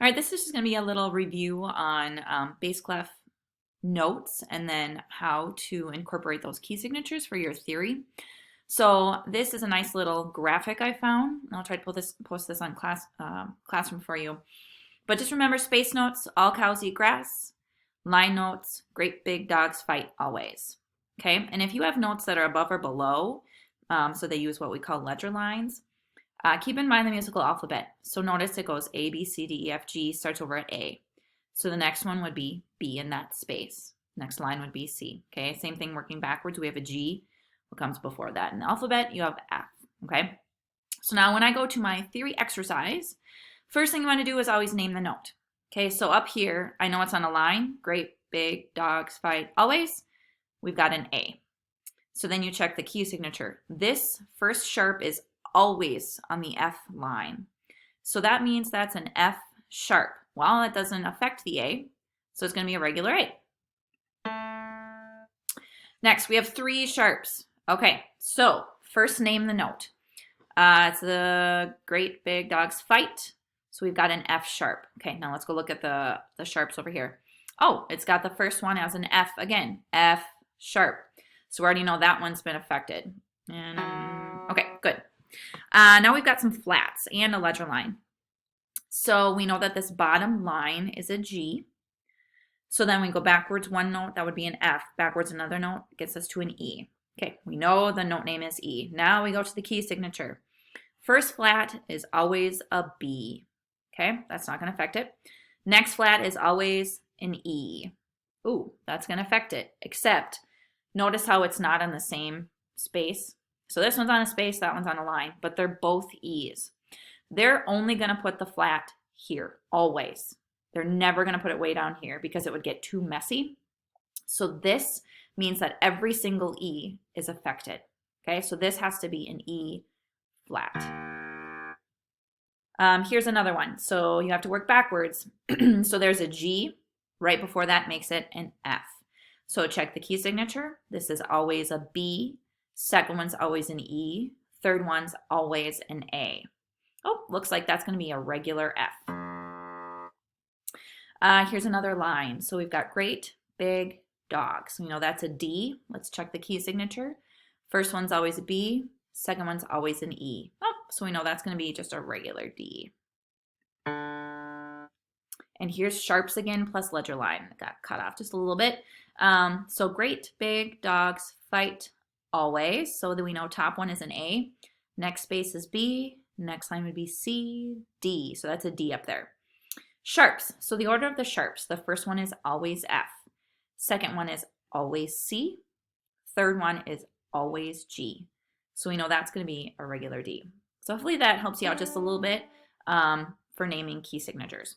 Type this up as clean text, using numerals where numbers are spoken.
All right, this is just going to be a little review on bass clef notes and then how to incorporate those key signatures for your theory. So this is a nice little graphic I found. I'll try to post this on Classroom for you. But just remember, space notes, all cows eat grass. Line notes, great big dogs fight always. Okay, and if you have notes that are above or below, so they use what we call ledger lines, keep in mind the musical alphabet. So notice it goes A, B, C, D, E, F, G, starts over at A. So the next one would be B in that space. Next line would be C. Okay, same thing working backwards. We have a G. What comes before that? In the alphabet, you have F. Okay, so now when I go to my theory exercise, first thing you want to do is always name the note. Okay, so up here, I know it's on a line. Great big dogs fight always. We've got an A. So then you check the key signature. This first sharp is always on the F line. So that means that's an F sharp. Well, it doesn't affect the A, so it's going to be a regular A. Next, we have three sharps. Okay, so first name the note. It's the great big dogs fight. So we've got an F sharp. Okay, now let's go look at the sharps over here. Oh, it's got the first one as an F again, F sharp. So we already know that one's been affected. And okay, good. Now we've got some flats and a ledger line. So we know that this bottom line is a G. So then we go backwards one note, that would be an F. Backwards another note gets us to an E. Okay, we know the note name is E. Now we go to the key signature. First flat is always a B. Okay, that's not going to affect it. Next flat is always an E. Ooh, that's going to affect it, except notice how it's not on the same space. So this one's on a space, that one's on a line, but they're both E's. They're only going to put the flat here, always. They're never going to put it way down here because it would get too messy. So this means that every single E is affected. Okay, so this has to be an E flat. Here's another one. So you have to work backwards. So there's a G. Right before that makes it an F. So check the key signature. This is always a B. Second one's always an E. Third one's always an A. Oh, looks like that's going to be a regular F. Here's another line. So we've got great big dogs. We know that's a D. Let's check the key signature. First one's always a B. Second one's always an E. Oh, so we know that's going to be just a regular D. And here's sharps again plus ledger line. It got cut off just a little bit. So great big dogs fight always. So that we know top one is an A. Next space is B. Next line would be C, D. So that's a D up there. Sharps. So the order of the sharps. The first one is always F. Second one is always C. Third one is always G. So we know that's going to be a regular D. So hopefully that helps you out just a little bit for naming key signatures.